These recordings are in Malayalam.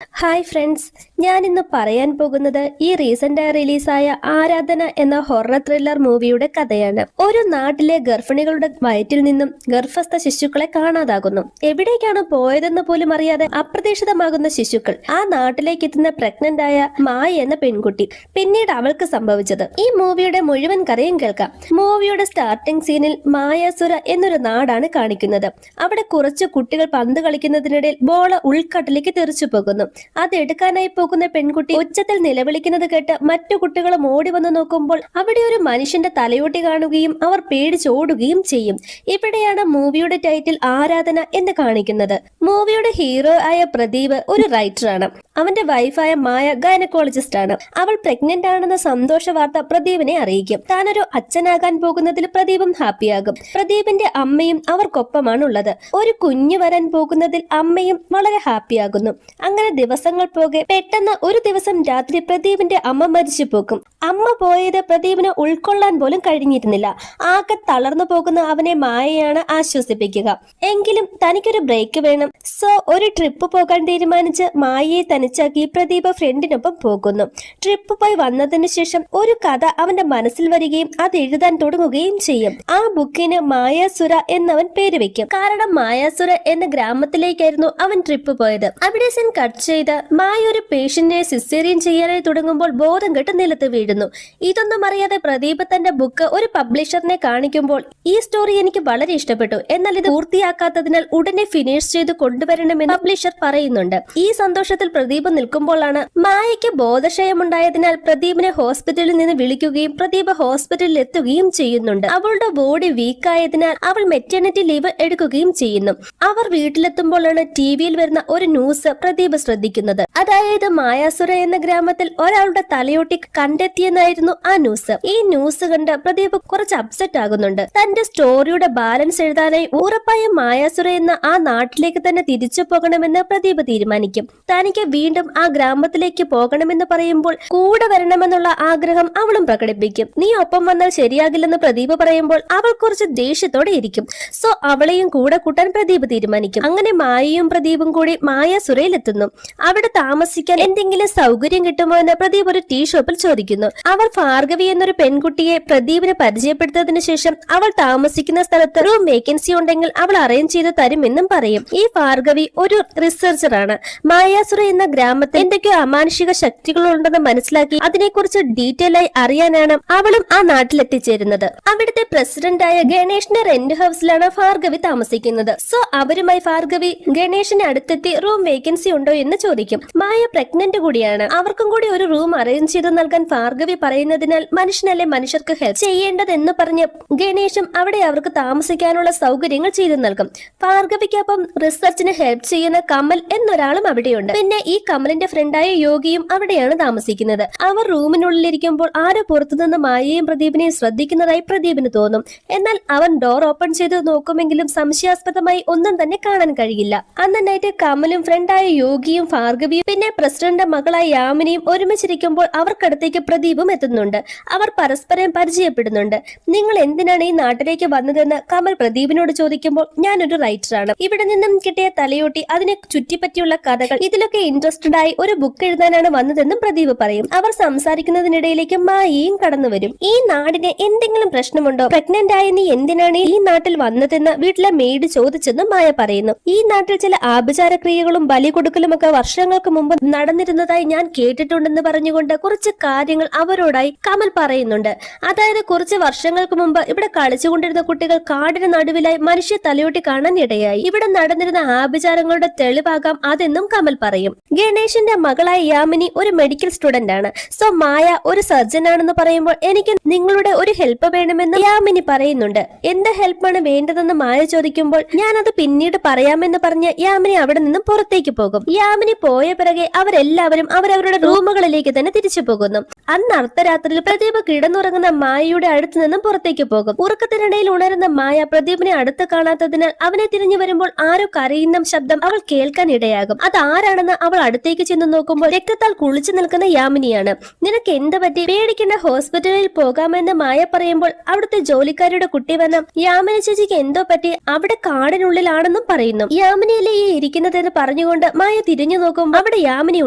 ഹായ് ഫ്രണ്ട്സ്, ഞാൻ ഇന്ന് പറയാൻ പോകുന്നത് ഈ റീസെന്റായി റിലീസായ ആരാധന എന്ന ഹൊറർ ത്രില്ലർ മൂവിയുടെ കഥയാണ്. ഒരു നാട്ടിലെ ഗർഭിണികളുടെ വയറ്റിൽ നിന്നും ഗർഭസ്ഥ ശിശുക്കളെ കാണാതാകുന്നു. എവിടേക്കാണ് പോയതെന്ന് പോലും അറിയാതെ അപ്രതീക്ഷിതമാകുന്ന ശിശുക്കൾ. ആ നാട്ടിലേക്ക് എത്തുന്ന പ്രഗ്നന്റ് ആയ മായ എന്ന പെൺകുട്ടി. പിന്നീട് അവൾക്ക് സംഭവിച്ചത്. ഈ മൂവിയുടെ മുഴുവൻ കഥയും കേൾക്കാം. മൂവിയുടെ സ്റ്റാർട്ടിംഗ് സീനിൽ മായാസുര എന്നൊരു നാടാണ് കാണിക്കുന്നത്. അവിടെ കുറച്ച് കുട്ടികൾ പന്ത് കളിക്കുന്നതിനിടയിൽ ബോൾ ഉൾക്കടലിലേക്ക് തെറിച്ചു പോകുന്നു. അത് എടുക്കാനായി പോകുന്ന പെൺകുട്ടി ഉച്ചത്തിൽ നിലവിളിക്കുന്നത് കേട്ട് മറ്റു കുട്ടികളും ഓടി വന്നു നോക്കുമ്പോൾ അവിടെ ഒരു മനുഷ്യന്റെ തലയോട്ടി കാണുകയും അവർ പേടിച്ചോടുകയും ചെയ്യും. ഇവിടെയാണ് മൂവിയുടെ ടൈറ്റിൽ ആരാധന എന്ന് കാണിക്കുന്നത്. മൂവിയുടെ ഹീറോ ആയ പ്രദീപ് ഒരു റൈറ്ററാണ്. അവന്റെ വൈഫായ മായ ഗൈനക്കോളജിസ്റ്റ് ആണ്. അവൾ പ്രഗ്നന്റ് ആണെന്ന സന്തോഷ വാർത്ത പ്രദീപിനെ അറിയിക്കും. താനൊരു അച്ഛനാകാൻ പോകുന്നതിൽ പ്രദീപും ഹാപ്പിയാകും. പ്രദീപിന്റെ അമ്മയും അവർക്കൊപ്പമാണ് ഉള്ളത്. ഒരു കുഞ്ഞു വരാൻ പോകുന്നതിൽ അമ്മയും വളരെ ഹാപ്പിയാകുന്നു. അങ്ങനെ ദിവസങ്ങൾ പോകെ പെട്ടെന്ന് ഒരു ദിവസം രാത്രി പ്രദീപിന്റെ അമ്മ മരിച്ചു പോകും. അമ്മ പോയത് പ്രദീപിന് ഉൾക്കൊള്ളാൻ പോലും കഴിഞ്ഞിരുന്നില്ല. ആകെ തളർന്നു പോകുന്ന അവനെ മായയാണ് ആശ്വസിപ്പിക്കുക. എങ്കിലും തനിക്കൊരു ബ്രേക്ക് വേണം. സോ ഒരു ട്രിപ്പ് പോകാൻ തീരുമാനിച്ച് മായയെ തനിച്ചാക്കി പ്രദീപ് ഫ്രണ്ടിനൊപ്പം പോകുന്നു. ട്രിപ്പ് പോയി വന്നതിന് ശേഷം ഒരു കഥ അവന്റെ മനസ്സിൽ വരികയും അത് എഴുതാൻ തുടങ്ങുകയും ചെയ്യും. ആ ബുക്കിന് മായാസുര എന്നവൻ പേര് വെക്കും. കാരണം മായാസുര എന്ന ഗ്രാമത്തിലേക്കായിരുന്നു അവൻ ട്രിപ്പ് പോയത്. അവിടെ സീൻ കട്ട് ചെയ്ത് മായ ഒരു പേഷ്യന്റിനെ സിസേറിയൻ ചെയ്യാനായി തുടങ്ങുമ്പോൾ ബോധം കെട്ട് നിലത്ത് വീഴുന്നു. ഇതൊന്നും അറിയാതെ പ്രദീപ് തന്റെ ബുക്ക് ഒരു പബ്ലിഷറിനെ കാണിക്കുമ്പോൾ ഈ സ്റ്റോറി എനിക്ക് വളരെ ഇഷ്ടപ്പെട്ടു, എന്നാൽ ഇത് പൂർത്തിയാക്കാത്തതിനാൽ ഉടനെ ഫിനിഷ് ചെയ്ത് കൊണ്ടുവരണമെന്ന് പബ്ലിഷർ പറയുന്നുണ്ട്. ഈ സന്തോഷത്തിൽ പ്രദീപ് നിൽക്കുമ്പോഴാണ് മായയ്ക്ക് ബോധക്ഷയമുണ്ടായതിനാൽ പ്രദീപിനെ ഹോസ്പിറ്റലിൽ നിന്ന് വിളിക്കുകയും പ്രദീപ് ഹോസ്പിറ്റലിൽ എത്തുകയും ചെയ്യുന്നുണ്ട്. അവളുടെ ബോഡി വീക്കായതിനാൽ അവൾ മെറ്റേണിറ്റി ലീവ് എടുക്കുകയും ചെയ്യുന്നു. അവർ വീട്ടിലെത്തുമ്പോഴാണ് ടിവിയിൽ വരുന്ന ഒരു ന്യൂസ് പ്രദീപ് ശ്രദ്ധിക്കുന്നത്. അതായത് മായാസുര എന്ന ഗ്രാമത്തിൽ ഒരാളുടെ തലയോട്ടി കണ്ടെത്തിയെന്നായിരുന്നു ആ ന്യൂസ്. ഈ ന്യൂസ് കണ്ട് പ്രദീപ് കുറച്ച് അപ്സെറ്റ് ആകുന്നുണ്ട്. തന്റെ സ്റ്റോറിയുടെ ബാലൻസ് എഴുതാനായി ഉറപ്പായും മായാസുര എന്ന ആ നാട്ടിലേക്ക് തന്നെ തിരിച്ചു പോകണമെന്ന് പ്രദീപ് തീരുമാനിക്കും. തനിക്ക് വീണ്ടും ആ ഗ്രാമത്തിലേക്ക് പോകണമെന്ന് പറയുമ്പോൾ കൂടെ വരണമെന്നുള്ള ആഗ്രഹം അവളും പ്രകടിപ്പിക്കും. നീ ഒപ്പം വന്നാൽ ശരിയാകില്ലെന്ന് പ്രദീപ് പറയുമ്പോൾ അവൾ കുറച്ച് ദേഷ്യത്തോടെ ഇരിക്കും. സോ അവളെയും കൂടെ കൂട്ടാൻ പ്രദീപ് തീരുമാനിക്കും. അങ്ങനെ മായയും പ്രദീപും കൂടി മായാസുരയിലെത്തുന്നു. അവിടെ താമസിക്കാൻ എന്തെങ്കിലും സൗകര്യം കിട്ടുമോ എന്ന് പ്രദീപ് ഒരു ടീ ഷോപ്പിൽ ചോദിക്കുന്നു. അവർ ഭാർഗവി എന്നൊരു പെൺകുട്ടിയെ പ്രദീപിനെ പരിചയപ്പെടുത്തതിനു ശേഷം അവൾ താമസിക്കുന്ന സ്ഥലത്ത് റൂം വേക്കൻസി ഉണ്ടെങ്കിൽ അവൾ അറേഞ്ച് ചെയ്ത് തരുമെന്നും പറയും. ഈ ഭാർഗവി ഒരു റിസർച്ചറാണ്. മായാസുര എന്ന ഗ്രാമത്തിൽ എന്തൊക്കെയോ അമാനുഷിക ശക്തികളുണ്ടെന്ന് മനസ്സിലാക്കി അതിനെക്കുറിച്ച് ഡീറ്റെയിൽ ആയി അറിയാനാണ് അവളും ആ നാട്ടിൽ എത്തിച്ചേരുന്നത്. അവിടുത്തെ പ്രസിഡന്റായ ഗണേഷിന്റെ റെന്റ് ഹൗസിലാണ് ഭാർഗവി താമസിക്കുന്നത്. സോ അവരുമായി ഭാർഗവി ഗണേഷിന് അടുത്തെത്തി റൂം വേക്കൻസി ഉണ്ടോ എന്ന് ചോദിക്കും. മായ പ്രഗ്നന്റ് കൂടിയാണ്. അവർക്കും കൂടി ഒരു റൂം അറേഞ്ച് ചെയ്ത് നൽകാൻ ഭാർഗവി പറയുന്നതിനാൽ മനുഷ്യനല്ലേ മനുഷ്യർക്ക് ഹെൽപ്പ് ചെയ്യേണ്ടതെന്ന് പറഞ്ഞ് ഗണേശും അവിടെ അവർക്ക് താമസിക്കാനുള്ള സൗകര്യങ്ങൾ ചെയ്തു നൽകും. ഭാർഗവിക്കൊപ്പം റിസർച്ചിന് ഹെൽപ്പ് ചെയ്യുന്ന കമൽ എന്നൊരാളും അവിടെയുണ്ട്. പിന്നെ ഈ കമലിന്റെ ഫ്രണ്ടായ യോഗിയും അവിടെയാണ് താമസിക്കുന്നത്. അവർ റൂമിനുള്ളിലിരിക്കുമ്പോൾ ആരോ പുറത്തുനിന്ന് മായയും പ്രദീപിനെയും ശ്രദ്ധിക്കുന്നതായി പ്രദീപിന് തോന്നും. എന്നാൽ അവൻ ഡോർ ഓപ്പൺ ചെയ്ത് നോക്കുമെങ്കിലും സംശയാസ്പദമായി ഒന്നും തന്നെ കാണാൻ കഴിയില്ല. അന്ന് നൈറ്റ് കമലും ഫ്രണ്ടായ യോഗിയും ഭാർഗവിയും പിന്നെ പ്രസിഡന്റ് മകളായ യാമിനിയും ഒരുമിച്ചിരിക്കുമ്പോൾ അവർക്കടുത്തേക്ക് പ്രദീപും എത്തുന്നുണ്ട്. അവർ പരസ്പരം പരിചയപ്പെടുന്നുണ്ട്. നിങ്ങൾ എന്തിനാണ് ഈ നാട്ടിലേക്ക് വന്നതെന്ന് കമൽ പ്രദീപിനോട് ചോദിക്കുമ്പോൾ ഞാനൊരു റൈറ്ററാണ്. ഇവിടെ നിന്നും കിട്ടിയ തലയോട്ടി, അതിനെ ചുറ്റിപ്പറ്റിയുള്ള കഥകൾ, ഇതിലൊക്കെ ഇൻട്രസ്റ്റഡ് ആയി ഒരു ബുക്ക് എഴുതാനാണ് വന്നതെന്നും പ്രദീപ് പറയും. അവർ സംസാരിക്കുന്നതിനിടയിലേക്ക് മായയും കടന്നു വരും. ഈ നാടിന് എന്തെങ്കിലും പ്രശ്നമുണ്ടോ? പ്രഗ്നന്റ് ആയ നീ എന്തിനാണ് ഈ നാട്ടിൽ വന്നതെന്ന് വീട്ടിലെ മെയ്ഡ് ചോദിച്ചെന്നും മായ പറയുന്നു. ഈ നാട്ടിൽ ചില ആഭിചാര ക്രിയകളും ബലി കൊടുക്കലും ഒക്കെ വർഷങ്ങൾക്ക് മുമ്പ് നടന്നിരുന്നതായി ഞാൻ കേട്ടിട്ടുണ്ടെന്ന് പറഞ്ഞുകൊണ്ട് കുറച്ച് കാര്യങ്ങൾ അവരോടായി കമൽ പറയുന്നുണ്ട്. അതായത് കുറച്ച് വർഷങ്ങൾക്ക് മുമ്പ് ഇവിടെ കളിച്ചുകൊണ്ടിരുന്ന കുട്ടികൾ കാടിന് നടുവിലായി മനുഷ്യ തലയോട്ടി കാണാൻ ഇടയായി. ഇവിടെ നടന്നിരുന്ന ആഭിചാരങ്ങളുടെ തെളിവാകാം അതെന്നും കമൽ പറയും. ഗണേഷിന്റെ മകളായ യാമിനി ഒരു മെഡിക്കൽ സ്റ്റുഡന്റ് ആണ്. സോ മായ ഒരു സർജൻ ആണെന്ന് പറയുമ്പോൾ എനിക്ക് നിങ്ങളുടെ ഒരു ഹെൽപ്പ് വേണമെന്ന് യാമിനി പറയുന്നുണ്ട്. എന്ത് ഹെൽപ്പാണ് വേണ്ടതെന്ന് മായ ചോദിക്കുമ്പോൾ ഞാനത് പിന്നീട് പറയാമെന്ന് പറഞ്ഞ് യാമിനി അവിടെ നിന്നും പുറത്തേക്ക് പോകും. യാമിനി പോയ പിറകെ അവരെല്ലാവരും അവരവരുടെ റൂമുകളിലേക്ക് തന്നെ തിരിച്ചു പോകുന്നു. അന്ന് അർദ്ധരാത്രിയിൽ പ്രദീപ് കിടന്നുറങ്ങുന്ന മായയുടെ അടുത്ത് നിന്നും പുറത്തേക്ക് പോകും. ഉറക്കത്തിനിടയിൽ ഉണരുന്ന മായ പ്രദീപിനെ അടുത്ത് കാണാത്തതിനാൽ അവനെ തിരിഞ്ഞു വരുമ്പോൾ ആരോ കരയുന്ന ശബ്ദം അവൾ കേൾക്കാൻ ഇടയാകും. അതാരാണെന്ന് അവൾ അടുത്തേക്ക് ചെന്ന് നോക്കുമ്പോൾ രക്തത്താൽ കുളിച്ചു നിൽക്കുന്ന യാമിനിയാണ്. നിനക്ക് എന്ത് പറ്റി? പേടിക്കേണ്ട, ഹോസ്പിറ്റലിൽ പോകാമെന്ന് മായ പറയുമ്പോൾ അവിടുത്തെ ജോലിക്കാരുടെ കുട്ടി വന്ന് യാമിനി ചേച്ചിക്ക് എന്തോ പറ്റി, അവിടെ കാടിനുള്ളിലാണെന്നും പറയുന്നു. യാമിനിയല്ലേ ഈ ഇരിക്കുന്നതെന്ന് പറഞ്ഞുകൊണ്ട് മായ തിരിഞ്ഞു നോക്കുമ്പോൾ അവിടെ യാമിനി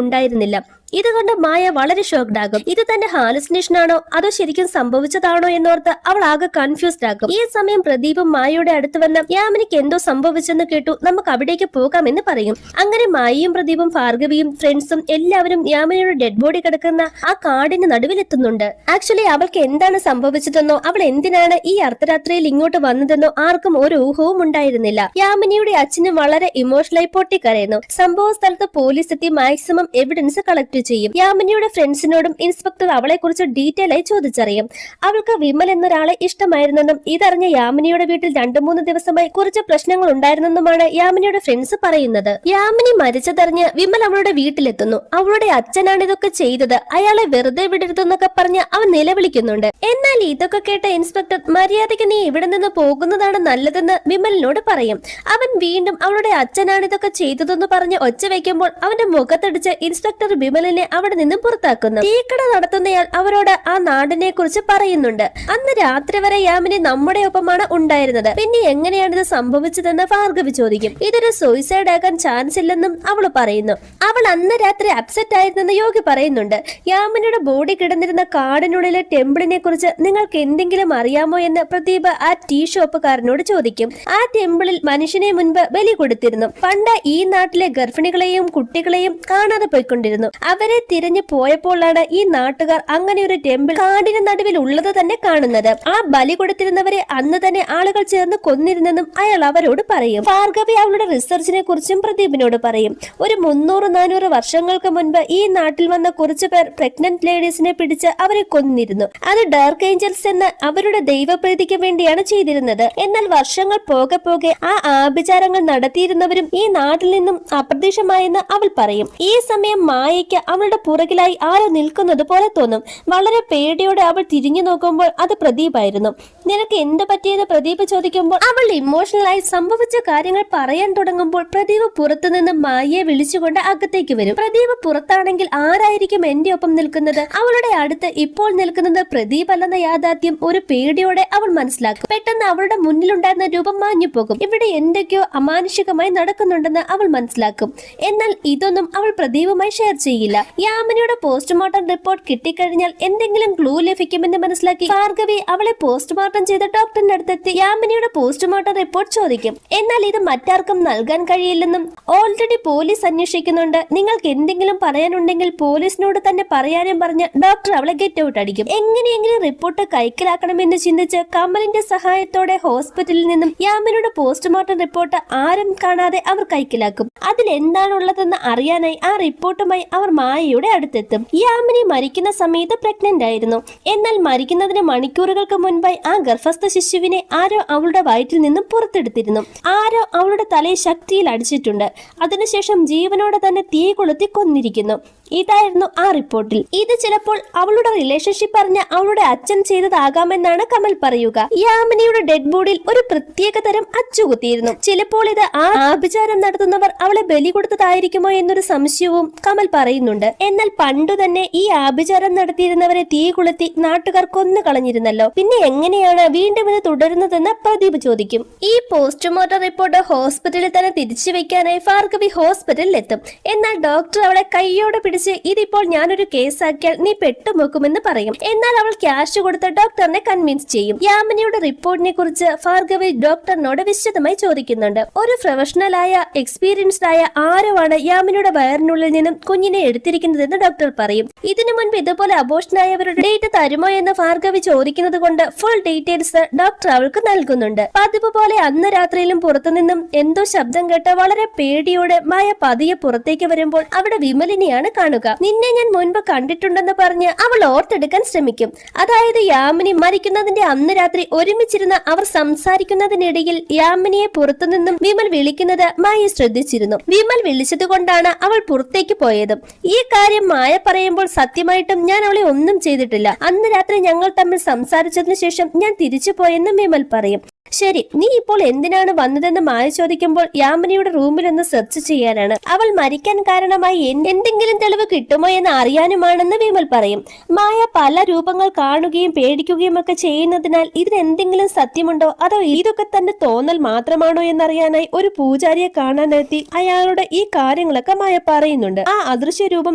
ഉണ്ടായിരുന്നില്ല. ഇതുകൊണ്ട് മായ വളരെ ഷോക്ക്ഡ് ആകും. ഇത് തന്റെ ഹാലുസിനേഷൻ ആണോ അതോ ശരിക്കും സംഭവിച്ചതാണോ എന്നോർത്ത് അവൾ ആകെ കൺഫ്യൂസ്ഡ് ആകും. ഈ സമയം പ്രദീപും മായയുടെ അടുത്ത് വന്ന് യാമിനിക്ക് എന്തോ സംഭവിച്ചെന്ന് കേട്ടു, നമുക്ക് അവിടേക്ക് പോകാമെന്ന് പറയും. അങ്ങനെ മായയും പ്രദീപും ഭാർഗവിയും ഫ്രണ്ട്സും എല്ലാവരും യാമിനിയുടെ ഡെഡ് ബോഡി കിടക്കുന്ന ആ കാടിന് നടുവിലെത്തുന്നുണ്ട്. ആക്ച്വലി അവൾക്ക് എന്താണ് സംഭവിച്ചതെന്നോ അവൾ എന്തിനാണ് ഈ അർദ്ധരാത്രിയിൽ ഇങ്ങോട്ട് വന്നതെന്നോ ആർക്കും ഒരു ഊഹവും ഉണ്ടായിരുന്നില്ല. യാമിനിയുടെ അച്ഛനും വളരെ ഇമോഷണലായി പൊട്ടിക്കരയുന്നു. സംഭവ സ്ഥലത്ത് പോലീസ് എത്തി മാക്സിമം എവിഡൻസ് കളക്ട് ചെയ്യും. യാമിനിയുടെ ഫ്രണ്ട്സിനോടും ഇൻസ്പെക്ടർ അവളെ കുറിച്ച് ഡീറ്റെയിൽ ആയി ചോദിച്ചറിയും. അവൾക്ക് വിമൽ എന്നൊരാളെ ഇഷ്ടമായിരുന്നെന്നും ഇതറിഞ്ഞ യാമിനിയുടെ വീട്ടിൽ 2-3 ദിവസമായി കുറച്ച് പ്രശ്നങ്ങൾ ഉണ്ടായിരുന്നെന്നുമാണ് യാമിനിയുടെ ഫ്രണ്ട്സ് പറയുന്നത്. യാമിനി മരിച്ചതറിഞ്ഞ് വിമൽ അവളുടെ വീട്ടിലെത്തുന്നു. അവളുടെ അച്ഛനാണ് ഇതൊക്കെ ചെയ്തത്, അയാളെ വെറുതെ വിടരുതെന്നൊക്കെ പറഞ്ഞ് അവൻ നിലവിളിക്കുന്നുണ്ട്. എന്നാൽ ഇതൊക്കെ കേട്ട ഇൻസ്പെക്ടർ മര്യാദയ്ക്ക് നീ ഇവിടെ നിന്ന് പോകുന്നതാണ് നല്ലതെന്ന് വിമലിനോട് പറയും. അവൻ വീണ്ടും അവളുടെ അച്ഛനാണ് ഇതൊക്കെ ചെയ്തതെന്ന് പറഞ്ഞ് ഒച്ച വയ്ക്കുമ്പോൾ അവന്റെ മുഖത്തടിച്ച് ഇൻസ്പെക്ടർ വിമലിനെ അവിടെ നിന്നും പുറത്താക്കുന്നു. തീക്കട നടത്തുന്നയാൾ അവരോട് ആ നാടിനെ കുറിച്ച് പറയുന്നുണ്ട്. അന്ന് രാത്രി വരെ യാമിനി നമ്മുടെ ഒപ്പമാണ് ഉണ്ടായിരുന്നത്, പിന്നെ എങ്ങനെയാണ് ഇത് സംഭവിച്ചതെന്ന് ഭാർഗവി ചോദിക്കും. ഇതൊരു സൂയിസൈഡ് ആകാൻ ചാൻസ് ഇല്ലെന്നും അവൾ പറയുന്നു. അവൾ അന്ന് രാത്രി അപ്സെറ്റ് ആയിരുന്നെന്ന് യോഗി പറയുന്നുണ്ട്. യാമിനിയുടെ ബോഡി കിടന്നിരുന്ന കാടിനുള്ളിലെ ടെമ്പിളിനെ കുറിച്ച് നിങ്ങൾക്ക് എന്തെങ്കിലും അറിയാമോ എന്ന് പ്രദീപ് ആ ടീ ഷോപ്പുകാരനോട് ചോദിക്കും. ആ ടെമ്പിളിൽ മനുഷ്യനെ മുൻപ് ബലി കൊടുത്തിരുന്നു. പണ്ട് ഈ നാട്ടിലെ ഗർഭിണികളെയും കുട്ടികളെയും കാണാതെ പോയിക്കൊണ്ടിരുന്നു. അവരെ തിരഞ്ഞു പോയപ്പോഴാണ് ഈ നാട്ടുകാർ അങ്ങനെ ഒരു ടെമ്പിൾ കാടിന് നടുവിൽ ഉള്ളത് തന്നെ കാണുന്നത്. ആ ബലി കൊടുത്തിരുന്നവരെ അന്ന് തന്നെ ആളുകൾ ചേർന്ന് കൊന്നിരുന്നെന്നും അയാൾ അവരോട് പറയും. ഭാർഗവി അവളുടെ റിസർച്ചിനെ കുറിച്ചും പ്രദീപിനോട് പറയും. ഒരു 300-400 വർഷങ്ങൾക്ക് മുൻപ് ഈ നാട്ടിൽ വന്ന കുറച്ചു പേർ പ്രഗ്നന്റ് ലേഡീസിനെ പിടിച്ച് അവരെ കൊന്നിരുന്നു. അത് ഡാർക്ക് ഏഞ്ചൽസ് എന്ന അവരുടെ ദൈവപ്രീതിക്ക് വേണ്ടിയാണ് ചെയ്തിരുന്നത്. എന്നാൽ വർഷങ്ങൾ പോകെ പോകെ ആ ആഭിചാരങ്ങൾ നടത്തിയിരുന്നവരും ഈ നാട്ടിൽ നിന്നും അപ്രത്യക്ഷമായെന്ന് അവൾ പറയും. ഈ സമയം മായയ്ക്ക് അവളുടെ പുറകിലായി ആരോ നിൽക്കുന്നത് പോലെ തോന്നും. വളരെ പേടിയോടെ അവൾ തിരിഞ്ഞു നോക്കുമ്പോൾ അത് പ്രദീപായിരുന്നു. നിനക്ക് എന്ത് പറ്റിയെന്ന് പ്രദീപ് ചോദിക്കുമ്പോൾ അവൾ ഇമോഷണലായി സംഭവിച്ച കാര്യങ്ങൾ പറയാൻ തുടങ്ങുമ്പോൾ പ്രദീപ് പുറത്തുനിന്ന് മായയെ വിളിച്ചുകൊണ്ട് അകത്തേക്ക് വരും. പ്രദീപ് പുറത്താണെങ്കിൽ ആരായിരിക്കും എന്റെ ഒപ്പം നിൽക്കുന്നത്? അവളുടെ അടുത്ത് ഇപ്പോൾ നിൽക്കുന്നത് പ്രദീപ് അല്ലെന്ന യാഥാർത്ഥ്യം ഒരു പേടിയോടെ അവൾ മനസ്സിലാക്കും. പെട്ടെന്ന് അവളുടെ മുന്നിലുണ്ടായിരുന്ന രൂപം മാഞ്ഞു പോകും. ഇവിടെ എന്തൊക്കെയോ അമാനുഷികമായി നടക്കുന്നുണ്ടെന്ന് അവൾ മനസ്സിലാക്കും. എന്നാൽ ഇതൊന്നും അവൾ പ്രദീപുമായി ഷെയർ ചെയ്യില്ല. യാമിനിയുടെ പോസ്റ്റ്മോർട്ടം റിപ്പോർട്ട് കിട്ടിക്കഴിഞ്ഞാൽ എന്തെങ്കിലും ക്ലൂ ലഭിക്കുമെന്ന് മനസ്സിലാക്കി ഭാർഗവി അവളെ പോസ്റ്റ്മോർട്ടം ചെയ്ത ഡോക്ടറിന്റെ അടുത്തെത്തി യാമിനിയുടെ പോസ്റ്റ്മോർട്ടം റിപ്പോർട്ട് ചോദിക്കും. എന്നാൽ ഇത് മറ്റാർക്കും നൽകാൻ കഴിയില്ലെന്നും ഓൾറെഡി പോലീസ് അന്വേഷിക്കുന്നുണ്ട്, നിങ്ങൾക്ക് എന്തെങ്കിലും പറയാനുണ്ടെങ്കിൽ പോലീസിനോട് തന്നെ പറയാനും പറഞ്ഞ് ഡോക്ടർ അവളെ ഗെറ്റ് ഔട്ട് അടിക്കും. എങ്ങനെയെങ്കിലും റിപ്പോർട്ട് കൈക്കലാക്കണമെന്ന് ചിന്തിച്ച് കമലിന്റെ സഹായത്തോടെ ഹോസ്പിറ്റലിൽ നിന്നും യാമിനിയുടെ പോസ്റ്റ്മോർട്ടം റിപ്പോർട്ട് ആരും കാണാതെ അവർ കൈക്കലാക്കും. അതിൽ എന്താണുള്ളതെന്ന് അറിയാനായി ആ റിപ്പോർട്ടുമായി അവർ മായയുടെ അടുത്തെത്തും. യാമിനി മരിക്കുന്ന സമയത്ത് പ്രഗ്നന്റ് ആയിരുന്നു. എന്നാൽ മരിക്കുന്നതിന് മണിക്കൂറുകൾക്ക് മുൻപായി ആ ഗർഭസ്ഥ ശിശുവിനെ ആരോ അവളുടെ വയറ്റിൽ നിന്നും പുറത്തെടുത്തിരുന്നു. ആരോ അവളുടെ തലയെ ശക്തിയിൽ അടിച്ചിട്ടുണ്ട്. അതിനുശേഷം ജീവനോടെ തന്നെ തീ കൊളുത്തി കൊന്നിരിക്കുന്നു. ഇതായിരുന്നു ആ റിപ്പോർട്ടിൽ. ഇത് ചിലപ്പോൾ അവളുടെ റിലേഷൻഷിപ്പ് അറിഞ്ഞ അവളുടെ അച്ഛൻ ചെയ്തതാകാമെന്നാണ് കമൽ പറയുക. യാമിനിയുടെ ഡെഡ് ബോഡിയിൽ ഒരു പ്രത്യേക തരം അച്ചുകുത്തിയിരുന്നു. ചിലപ്പോൾ ഇത് ആ ആഭിചാരം നടത്തുന്നവർ അവളെ ബലി കൊടുത്തതായിരിക്കുമോ എന്നൊരു സംശയവും കമൽ പറയുന്നുണ്ട്. എന്നാൽ പണ്ടു തന്നെ ഈ ആഭിചാരം നടത്തിയിരുന്നവരെ തീ കൊളുത്തി നാട്ടുകാർ കൊന്നു കളഞ്ഞിരുന്നല്ലോ, പിന്നെ എങ്ങനെയാണ് വീണ്ടും ഇത് തുടരുന്നതെന്ന് പ്രദീപ് ചോദിക്കും. ഈ പോസ്റ്റ്മോർട്ടം റിപ്പോർട്ട് ഹോസ്പിറ്റലിൽ തന്നെ തിരിച്ചു വെക്കാനായി ഭാർഗവി ഹോസ്പിറ്റലിൽ എത്തും. എന്നാൽ ഡോക്ടർ അവളെ കൈയോടെ പിടിച്ച് ഇതിപ്പോൾ ഞാനൊരു കേസാക്കിയാൽ നീ പെട്ടുമോക്കുമെന്ന് പറയും. എന്നാൽ അവൾ ക്യാഷ് കൊടുത്ത് ഡോക്ടറിനെ കൺവിൻസ് ചെയ്യും. യാമിനിയുടെ റിപ്പോർട്ടിനെ കുറിച്ച് ഭാർഗവി ഡോക്ടറിനോട് വിശദമായി ചോദിക്കുന്നുണ്ട്. ഒരു പ്രൊഫഷണലായ എക്സ്പീരിയൻസ്ഡ് ആയ ആരോ ആണ് യാമിനിയുടെ വയറിനുള്ളിൽ നിന്നും കുഞ്ഞിനെ എടുത്തിരിക്കുന്നതെന്ന് ഡോക്ടർ പറയും. ഇതിനു മുൻപ് ഇതുപോലെ അബോർഷനായവരുടെ ഡേറ്റ് തരുമോ എന്ന് ഭാർഗവി ചോദിക്കുന്നത് കൊണ്ട് ഫുൾ ഡീറ്റെയിൽസ് ഡോക്ടർ അവൾക്ക് നൽകുന്നുണ്ട്. പതിവ് പോലെ അന്ന് രാത്രിയിലും പുറത്തുനിന്നും എന്തോ ശബ്ദം കേട്ട് വളരെ പേടിയോടെ മായ പതിയെ പുറത്തേക്ക് വരുമ്പോൾ അവിടെ വിമലിനെയാണ് കാണുക. നിന്നെ ഞാൻ മുൻപ് കണ്ടിട്ടുണ്ടെന്ന് പറഞ്ഞ് അവൾ ഓർത്തെടുക്കാൻ ശ്രമിക്കും. അതായത് യാമിനി മരിക്കുന്നതിന്റെ അന്ന് രാത്രി ഒരുമിച്ചിരുന്ന് അവർ സംസാരിക്കുന്നതിനിടയിൽ യാമിനിയെ പുറത്തുനിന്നും വിമൽ വിളിക്കുന്നത് മായ ശ്രദ്ധിച്ചിരുന്നു. വിമൽ വിളിച്ചതുകൊണ്ടാണ് അവൾ പുറത്തേക്ക് പോയത്. ഈ കാര്യം മായ പറയുമ്പോൾ സത്യമായിട്ടും ഞാൻ അവളെ ഒന്നും ചെയ്തിട്ടില്ല. അന്ന് രാത്രി ഞങ്ങൾ തമ്മിൽ സംസാരിച്ചതിനു ശേഷം ഞാൻ തിരിച്ചു പോയെന്നും വിമൽ പറയും. ശരി, നീ ഇപ്പോൾ എന്തിനാണ് വന്നതെന്ന് മായ ചോദിക്കുമ്പോൾ യാമിനിയുടെ റൂമിൽ ഒന്ന് സെർച്ച് ചെയ്യാനാണ്. അവൾ മരിക്കാൻ കാരണമായി എന്തെങ്കിലും തെളിവ് കിട്ടുമോ എന്ന് അറിയാനുമാണെന്ന് വിമൽ പറയും. മായ പല രൂപങ്ങൾ കാണുകയും പേടിക്കുകയും ഒക്കെ ചെയ്യുന്നതിനാൽ ഇതിനെന്തെങ്കിലും സത്യമുണ്ടോ അതോ ഇതൊക്കെ തന്റെ തോന്നൽ മാത്രമാണോ എന്നറിയാനായി ഒരു പൂജാരിയെ കാണാനെത്തി അയാളുടെ ഈ കാര്യങ്ങളൊക്കെ മായ പറയുന്നുണ്ട്. ആ അദൃശ്യ രൂപം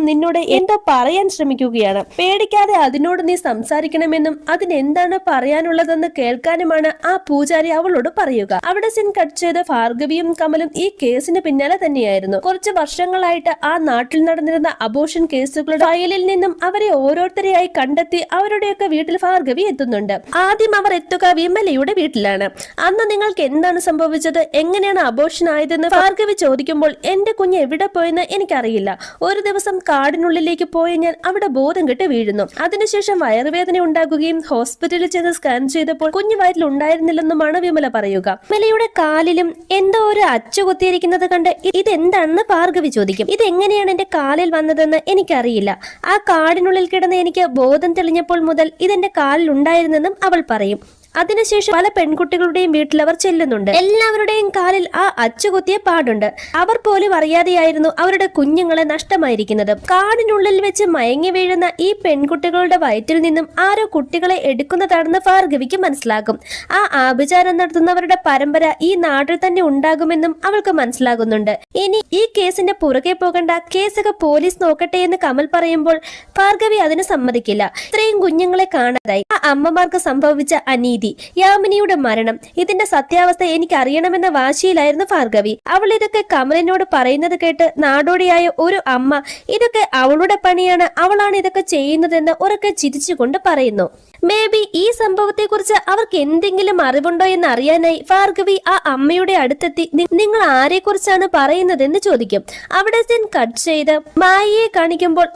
നിന്നോട് എന്തോ പറയാൻ ശ്രമിക്കുകയാണ്. പേടിക്കാതെ അതിനോട് നീ സംസാരിക്കണമെന്നും അതിനെന്താണ് പറയാനുള്ളതെന്ന് കേൾക്കാനുമാണ് ആ പൂജാരി അവളോട് പറയുക. അവിടെ സീൻ കട്ട് ചെയ്ത ഭാർഗവിയും കമലും ഈ കേസിന് പിന്നാലെ തന്നെയായിരുന്നു. കുറച്ച് വർഷങ്ങളായിട്ട് ആ നാട്ടിൽ നടന്നിരുന്ന അബോർഷൻ കേസുകളുടെ ഫയലിൽ നിന്നും അവരെ ഓരോരുത്തരെയായി കണ്ടെത്തി അവരുടെയൊക്കെ വീട്ടിൽ ഭാർഗവി എത്തുന്നുണ്ട്. ആദ്യം അവർ എത്തുക വിമലയുടെ വീട്ടിലാണ്. അന്ന് നിങ്ങൾക്ക് എന്താണ് സംഭവിച്ചത്, എങ്ങനെയാണ് അബോർഷൻ ആയതെന്ന് ഭാർഗവി ചോദിക്കുമ്പോൾ എന്റെ കുഞ്ഞ് എവിടെ പോയെന്ന് എനിക്കറിയില്ല. ഒരു ദിവസം കാടിനുള്ളിലേക്ക് പോയ ഞാൻ അവിടെ ബോധം കെട്ട് വീഴുന്നു. അതിനുശേഷം വയറുവേദന ഉണ്ടാകുകയും ഹോസ്പിറ്റലിൽ ചെന്ന് സ്കാൻ ചെയ്തപ്പോൾ കുഞ്ഞു വയറ്റിൽ ഉണ്ടായിരുന്നില്ലെന്നുമാണ് വിമല പറയുക. വിമലയുടെ കാലിലും എന്തോ ഒരു അച്ചു കുത്തിയിരിക്കുന്നത് കണ്ട് ഇതെന്താണെന്ന് ഭാർഗവി ചോദിക്കും. ഇതെങ്ങനെയാണ് എന്റെ കാലിൽ വന്നതെന്ന് എനിക്കറിയില്ല. ആ കാടിനുള്ളിൽ കിടന്ന് എനിക്ക് ബോധം തെളിഞ്ഞപ്പോൾ മുതൽ ഇതെന്റെ കാലിൽ ഉണ്ടായിരുന്നെന്നും അവൾ പറയും. അതിനുശേഷം പല പെൺകുട്ടികളുടെയും വീട്ടിൽ അവർ ചെല്ലുന്നുണ്ട്. എല്ലാവരുടെയും കാലിൽ ആ അച്ചുകുത്തിയ പാടുണ്ട്. അവർ പോലും അറിയാതെയായിരുന്നു അവരുടെ കുഞ്ഞുങ്ങളെ നഷ്ടമായിരിക്കുന്നത്. കാടിനുള്ളിൽ വെച്ച് മയങ്ങി വീഴുന്ന ഈ പെൺകുട്ടികളുടെ വയറ്റിൽ നിന്നും ആരോ കുട്ടികളെ എടുക്കുന്നതാണെന്ന് ഭാർഗവിക്ക് മനസ്സിലാകും. ആ ആഭിചാരം നടത്തുന്നവരുടെ പരമ്പര ഈ നാട്ടിൽ തന്നെ ഉണ്ടാകുമെന്നും അവൾക്ക് മനസ്സിലാകുന്നുണ്ട്. ഇനി ഈ കേസിന്റെ പുറകെ പോകണ്ട, കേസൊക്കെ പോലീസ് നോക്കട്ടെ എന്ന് കമൽ പറയുമ്പോൾ ഭാർഗവി അതിന് സമ്മതിക്കില്ല. ഇത്രയും കുഞ്ഞുങ്ങളെ കാണാതായി. ആ അമ്മമാർക്ക് സംഭവിച്ച അനീതി, യാമിനിയുടെ മരണം, ഇതിന്റെ സത്യാവസ്ഥ എനിക്ക് അറിയണമെന്ന വാശിയിലായിരുന്നു ഭാർഗവി. അവൾ ഇതൊക്കെ കമലിനോട് പറയുന്നത് കേട്ട് നാടോടിയായ ഒരു അമ്മ ഇതൊക്കെ അവളുടെ പണിയാണ്, അവളാണ് ഇതൊക്കെ ചെയ്യുന്നതെന്ന് ഉറക്കെ ചിരിച്ചുകൊണ്ട് പറയുന്നു. മേ ബി ഈ സംഭവത്തെ കുറിച്ച് അവർക്ക് എന്തെങ്കിലും അറിവുണ്ടോ എന്ന് അറിയാനായി ഭാർഗവി ആ അമ്മയുടെ അടുത്തെത്തി നിങ്ങൾ ആരെ കുറിച്ചാണ് പറയുന്നതെന്ന് ചോദിക്കും. അവിടെ സീൻ കട്ട് ചെയ്ത് മായയെ കാണിക്കുമ്പോൾ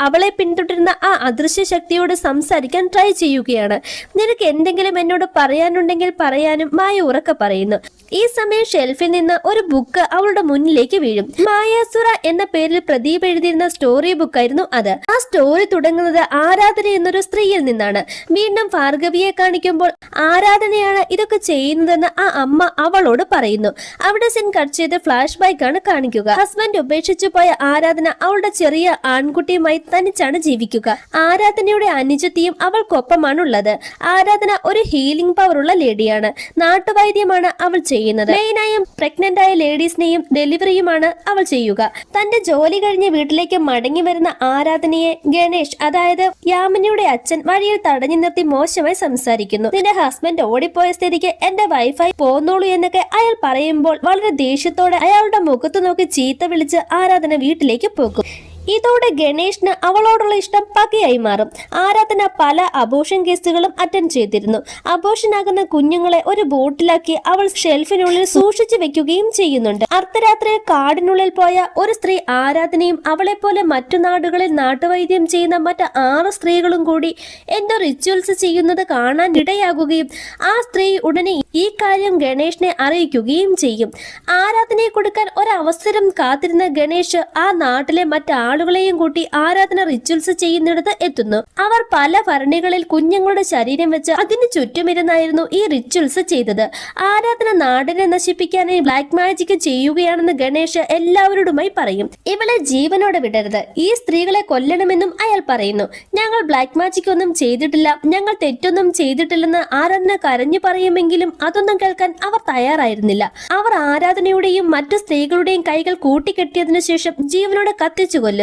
അവളെ പിന്തുടരുന്ന ആ അദൃശ്യ ശക്തിയോട് സംസാരിക്കാൻ ട്രൈ ചെയ്യുകയാണ്. നിനക്ക് എന്തെങ്കിലും എന്നോട് പറയാനുണ്ടെങ്കിൽ പറയാനും മായ ഉറക്കെ പറയുന്നു. ഈ സമയം ഷെൽഫിൽ നിന്ന് ഒരു ബുക്ക് അവളുടെ മുന്നിലേക്ക് വീഴും. മായാസുര എന്ന പേരിൽ പ്രദീപ് എഴുതിയിരുന്ന സ്റ്റോറി ബുക്കായിരുന്നു അത്. ആ സ്റ്റോറി തുടങ്ങുന്നത് ആരാധന എന്നൊരു സ്ത്രീയിൽ നിന്നാണ്. വീണ്ടും ഭാർഗവിയെ കാണിക്കുമ്പോൾ ആരാധനയാണ് ഇതൊക്കെ ചെയ്യുന്നതെന്ന് ആ അമ്മ അവളോട് പറയുന്നു. അവിടെ സീൻ കട്ട് ചെയ്ത് ഫ്ലാഷ് ബാക്ക് ആണ് കാണിക്കുക. ഹസ്ബൻഡ് ഉപേക്ഷിച്ചു പോയ ആരാധന അവളുടെ ചെറിയ ആൺകുട്ടിയുമായി തനിച്ചാണ് ജീവിക്കുക. ആരാധനയുടെ അനുജത്തിയും അവൾക്കൊപ്പമാണുള്ളത്. ആരാധന ഒരു ഹീലിംഗ് പവർ ഉള്ള ലേഡിയാണ്. നാട്ടുവൈദ്യമാണ് അവൾ ചെയ്യുന്നത്. മെയിനായും പ്രഗ്നന്റ് ആയ ലേഡീസിനെയും ഡെലിവറിയുമാണ് അവൾ ചെയ്യുക. തന്റെ ജോലി കഴിഞ്ഞ് വീട്ടിലേക്ക് മടങ്ങി വരുന്ന ആരാധനയെ ഗണേഷ്, അതായത് യാമിനിയുടെ അച്ഛൻ, വഴിയിൽ തടഞ്ഞു നിർത്തി മോശമായി സംസാരിക്കുന്നു. നിന്റെ ഹസ്ബൻഡ് ഓടിപ്പോയ സ്ഥിതിക്ക് എന്റെ വൈഫായി പോന്നോളൂ എന്നൊക്കെ അയാൾ പറയുമ്പോൾ വളരെ ദേഷ്യത്തോടെ അയാളുടെ മുഖത്ത് നോക്കി ചീത്ത വിളിച്ച് ആരാധന വീട്ടിലേക്ക് പോകും. ഇതോടെ ഗണേഷിന് അവളോടുള്ള ഇഷ്ടം പകയായി മാറും. ആരാധന പല അബോർഷൻ കേസുകളും അറ്റൻഡ് ചെയ്തിരുന്നു. അബോർഷൻ ആകുന്ന കുഞ്ഞുങ്ങളെ ഒരു ബോട്ടിലാക്കി അവൾ ഷെൽഫിനുള്ളിൽ സൂക്ഷിച്ചു വെക്കുകയും ചെയ്യുന്നുണ്ട്. അർദ്ധരാത്രി കാടിനുള്ളിൽ പോയ ഒരു സ്ത്രീ ആരാധനയും അവളെ പോലെ മറ്റു നാടുകളിൽ നാട്ടുവൈദ്യം ചെയ്യുന്ന മറ്റ് 6 സ്ത്രീകളും കൂടി എന്തോ റിച്വൽസ് ചെയ്യുന്നത് കാണാൻ ഇടയാകുകയും ആ സ്ത്രീ ഉടനെ ഈ കാര്യം ഗണേഷിനെ അറിയിക്കുകയും ചെയ്യും. ആരാധനയെ കൊടുക്കാൻ ഒരവസരം കാത്തിരുന്ന ഗണേഷ് ആ നാട്ടിലെ ആളുകളെയും കൂട്ടി ആരാധന റിച്വൽസ് ചെയ്യുന്നിടത്ത് എത്തുന്നു. അവർ പല ഭരണികളിൽ കുഞ്ഞുങ്ങളുടെ ശരീരം വെച്ച് അതിന് ചുറ്റുമിരുന്നായിരുന്നു ഈ റിച്വൽസ് ചെയ്തത്. ആരാധന നാടിനെ നശിപ്പിക്കാനായി ബ്ലാക്ക് മാജിക് ചെയ്യുകയാണെന്ന് ഗണേഷ് എല്ലാവരോടുമായി പറയും. ഇവളെ ജീവനോടെ വിടരുത്, ഈ സ്ത്രീകളെ കൊല്ലണമെന്നും അയാൾ പറയുന്നു. ഞങ്ങൾ ബ്ലാക്ക് മാജിക് ഒന്നും ചെയ്തിട്ടില്ല, ഞങ്ങൾ തെറ്റൊന്നും ചെയ്തിട്ടില്ലെന്ന് ആരാധന കരഞ്ഞു പറയുമെങ്കിലും അതൊന്നും കേൾക്കാൻ അവർ തയ്യാറായിരുന്നില്ല. അവർ ആരാധനയുടെയും മറ്റു സ്ത്രീകളുടെയും കൈകൾ കൂട്ടിക്കെട്ടിയതിനു ശേഷം ജീവനോടെ കത്തിച്ചു കൊല്ലുന്നു.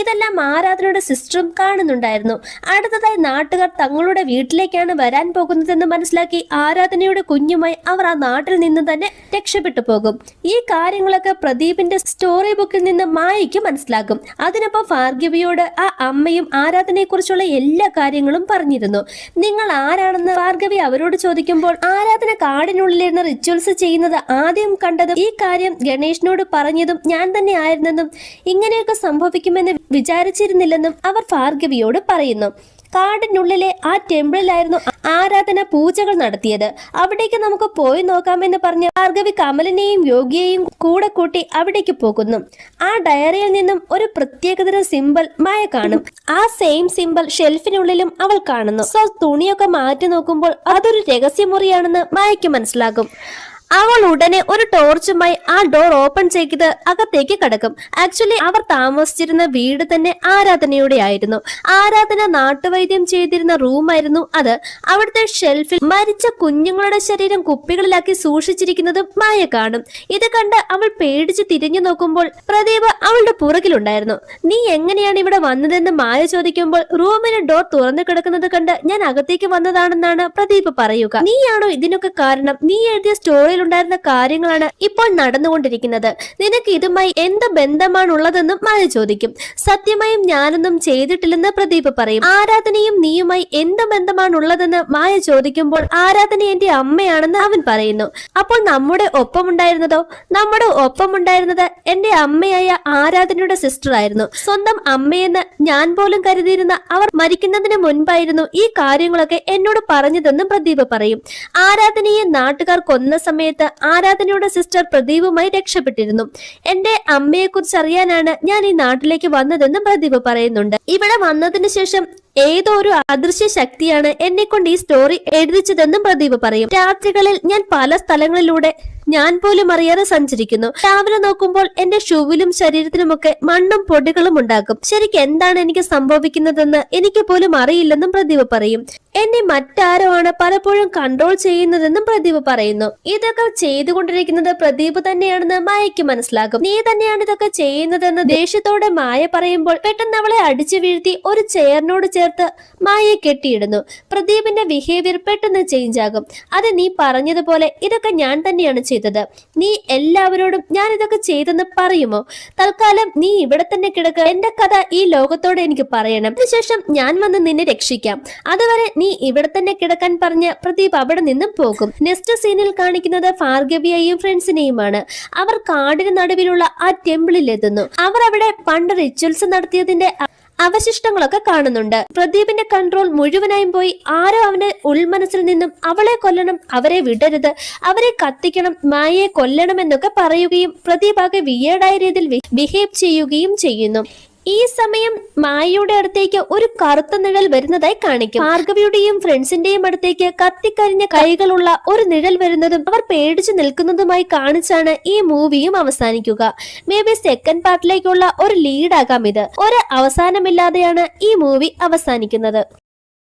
ഇതെല്ലാം ആരാധനയുടെ സിസ്റ്ററും കാണുന്നുണ്ടായിരുന്നു. അടുത്തതായി നാട്ടുകാർ തങ്ങളുടെ വീട്ടിലേക്കാണ് വരാൻ പോകുന്നതെന്ന് മനസ്സിലാക്കി ആരാധനയുടെ കുഞ്ഞുമായി അവർ ആ നാട്ടിൽ നിന്ന് തന്നെ രക്ഷപ്പെട്ടു പോകും. ഈ കാര്യങ്ങളൊക്കെ പ്രദീപിന്റെ സ്റ്റോറി ബുക്കിൽ നിന്ന് മായയ്ക്ക് മനസ്സിലാകും. അതിനൊപ്പം ഭാർഗവിയോട് ആ അമ്മയും ആരാധനയെ കുറിച്ചുള്ള എല്ലാ കാര്യങ്ങളും പറഞ്ഞിരുന്നു. നിങ്ങൾ ആരാണെന്ന് ഭാർഗവി അവരോട് ചോദിക്കുമ്പോൾ ആരാധന കാടിനുള്ളിലിരുന്ന് റിച്വൽസ് ചെയ്യുന്നത് ആദ്യം കണ്ടതും ഈ കാര്യം ഗണേഷിനോട് പറഞ്ഞതും ഞാൻ തന്നെ ആയിരുന്നെന്നും ഇങ്ങനെയൊക്കെ സംഭവിക്കുമെന്ന് വിചാരിച്ചിരുന്നില്ലെന്നും അവർ ഭാർഗവിയോട് പറയുന്നു. കാടിനുള്ളിലെ ആ ടെമ്പിളിലായിരുന്നു ആരാധന പൂജകൾ നടത്തിയത്. അവിടേക്ക് നമുക്ക് പോയി നോക്കാമെന്ന് പറഞ്ഞ് ഭാർഗവി കമലിനെയും യോഗിയെയും കൂടെ കൂട്ടി അവിടേക്ക് പോകുന്നു. ആ ഡയറിയിൽ നിന്നും ഒരു പ്രത്യേകതരം സിമ്പിൾ മായ കാണും. ആ സെയിം സിമ്പിൾ ഷെൽഫിനുള്ളിലും അവൾ കാണുന്നു. സോ തുണിയൊക്കെ മാറ്റി നോക്കുമ്പോൾ അതൊരു രഹസ്യമുറിയാണെന്ന് മായയ്ക്ക് മനസ്സിലാകും. അവൾ ഉടനെ ഒരു ടോർച്ചുമായി ആ ഡോർ ഓപ്പൺ ചെയ്ത് അകത്തേക്ക് കടക്കും. ആക്ച്വലി അവർ താമസിച്ചിരുന്ന വീട് തന്നെ ആരാധനയുടെ ആയിരുന്നു. ആരാധന നാട്ടുവൈദ്യം ചെയ്തിരുന്ന റൂമായിരുന്നു അത്. അവിടുത്തെ ഷെൽഫിൽ മരിച്ച കുഞ്ഞുങ്ങളുടെ ശരീരം കുപ്പികളിലാക്കി സൂക്ഷിച്ചിരിക്കുന്നതും മായ കാണും. ഇത് കണ്ട് അവൾ പേടിച്ച് തിരിഞ്ഞു നോക്കുമ്പോൾ പ്രദീപ് അവളുടെ പുറകിലുണ്ടായിരുന്നു. നീ എങ്ങനെയാണ് ഇവിടെ വന്നതെന്ന് മായ ചോദിക്കുമ്പോൾ റൂമിന് ഡോർ തുറന്നു കിടക്കുന്നത് കണ്ട് ഞാൻ അകത്തേക്ക് വന്നതാണെന്നാണ് പ്രദീപ് പറയുക. നീയാണോ ഇതിനൊക്കെ കാരണം? നീ എഴുതിയ സ്റ്റോറി ഉണ്ടായിരുന്ന കാര്യങ്ങളാണ് ഇപ്പോൾ നടന്നുകൊണ്ടിരിക്കുന്നത്. നിനക്ക് ഇതുമായി എന്ത് ബന്ധമാണുള്ളതെന്നും മായ ചോദിക്കും. സത്യമായും ഞാനൊന്നും ചെയ്തിട്ടില്ലെന്ന് പ്രദീപ് പറയും. ആരാധനയും നീയുമായി എന്ത് ബന്ധമാണുള്ളതെന്ന് മായ ചോദിക്കുമ്പോൾ ആരാധന എന്റെ അമ്മയാണെന്ന് അവൻ പറയുന്നു. അപ്പോൾ നമ്മുടെ ഒപ്പമുണ്ടായിരുന്നതോ? നമ്മുടെ ഒപ്പമുണ്ടായിരുന്നത് എന്റെ അമ്മയായ ആരാധനയുടെ സിസ്റ്റർ ആയിരുന്നു. സ്വന്തം അമ്മയെന്ന് ഞാൻ പോലും കരുതിയിരുന്ന അവർ മരിക്കുന്നതിന് മുൻപായിരുന്നു ഈ കാര്യങ്ങളൊക്കെ എന്നോട് പറഞ്ഞതെന്നും പ്രദീപ് പറയും. ആരാധനയെ നാട്ടുകാർ കൊന്ന സമയത്ത് ആരാധനയുടെ സിസ്റ്റർ പ്രദീപുമായി രക്ഷപ്പെട്ടിരുന്നു. എന്റെ അമ്മയെ കുറിച്ച് അറിയാനാണ് ഞാൻ ഈ നാട്ടിലേക്ക് വന്നതെന്നും പ്രദീപ് പറയുന്നുണ്ട്. ഇവിടെ വന്നതിന് ശേഷം ഏതോ ഒരു അദൃശ്യ ശക്തിയാണ് എന്നെ കൊണ്ട് ഈ സ്റ്റോറി എഴുതിച്ചതെന്നും പ്രദീപ് പറയും. രാത്രികളിൽ ഞാൻ പല സ്ഥലങ്ങളിലൂടെ ഞാൻ പോലും അറിയാതെ സഞ്ചരിക്കുന്നു. രാവിലെ നോക്കുമ്പോൾ എന്റെ ഷൂവിലും ശരീരത്തിലുമൊക്കെ മണ്ണും പൊടികളും ഉണ്ടാകും. ശരിക്കും എന്താണ് എനിക്ക് സംഭവിക്കുന്നതെന്ന് എനിക്ക് പോലും അറിയില്ലെന്നും പ്രദീപ് പറയും. എന്നെ മറ്റാരോ ആണ് പലപ്പോഴും കൺട്രോൾ ചെയ്യുന്നതെന്നും പ്രദീപ് പറയുന്നു. ഇതൊക്കെ ചെയ്തുകൊണ്ടിരിക്കുന്നത് പ്രദീപ് തന്നെയാണെന്ന് മായയ്ക്ക് മനസ്സിലാകും. നീ തന്നെയാണ് ഇതൊക്കെ ചെയ്യുന്നതെന്ന് ദേഷ്യത്തോടെ മായ പറയുമ്പോൾ പെട്ടെന്ന് അവളെ അടിച്ചു വീഴ്ത്തി ഒരു ചെയറിനോട് ചേർത്ത് മായയെ കെട്ടിയിടുന്നു. പ്രദീപിന്റെ ബിഹേവിയർ പെട്ടെന്ന് ചേഞ്ച് ആകും. അത് നീ പറഞ്ഞതുപോലെ ഇതൊക്കെ ഞാൻ തന്നെയാണ് ചെയ്തത്. നീ എല്ലാവരോടും ഞാൻ ഇതൊക്കെ ചെയ്തെന്ന് പറയുമോ? തൽക്കാലം നീ ഇവിടെ തന്നെ കിടക്കുക. എന്റെ കഥ ഈ ലോകത്തോടെ എനിക്ക് പറയണം. അതിനുശേഷം ഞാൻ വന്ന് നിന്നെ രക്ഷിക്കാം. അതുവരെ നീ ഇവിടെ തന്നെ കിടക്കാൻ പറഞ്ഞ് പ്രദീപ് അവിടെ നിന്നും പോകും. നെക്സ്റ്റ് സീനിൽ കാണിക്കുന്നത് ഭാർഗവിയെയും ഫ്രണ്ട്സിനെയുമാണ്. അവർ കാടിന് നടുവിലുള്ള ആ ടെമ്പിളിൽ എത്തുന്നു. അവർ അവിടെ പണ്ട് റിച്വൽസ് നടത്തിയതിന്റെ അവശിഷ്ടങ്ങളൊക്കെ കാണുന്നുണ്ട്. പ്രദീപിന്റെ കൺട്രോൾ മുഴുവനായും പോയി. ആരോ അവന്റെ ഉൾമനസ്സിൽ നിന്നും അവളെ കൊല്ലണം, അവരെ വിടരുത്, അവരെ കത്തിക്കണം, മായയെ കൊല്ലണം എന്നൊക്കെ പറയുകയും പ്രദീപ് ആകെ വിയേർഡായ രീതിയിൽ ബിഹേവ് ചെയ്യുകയും ചെയ്യുന്നു. ഈ സമയം മായയുടെ അടുത്തേക്ക് ഒരു കറുത്ത നിഴൽ വരുന്നതായി കാണിക്കും. ഭാർഗവിയുടെയും ഫ്രണ്ട്സിന്റെയും അടുത്തേക്ക് കത്തിക്കരിഞ്ഞ കൈകളുള്ള ഒരു നിഴൽ വരുന്നതും അവർ പേടിച്ചു നിൽക്കുന്നതുമായി കാണിച്ചാണ് ഈ മൂവിയും അവസാനിക്കുക. മേ ബി സെക്കൻഡ് പാർട്ടിലേക്കുള്ള ഒരു ലീഡ് ആകാം ഇത്. ഒരു അവസാനമില്ലാതെയാണ് ഈ മൂവി അവസാനിക്കുന്നത്.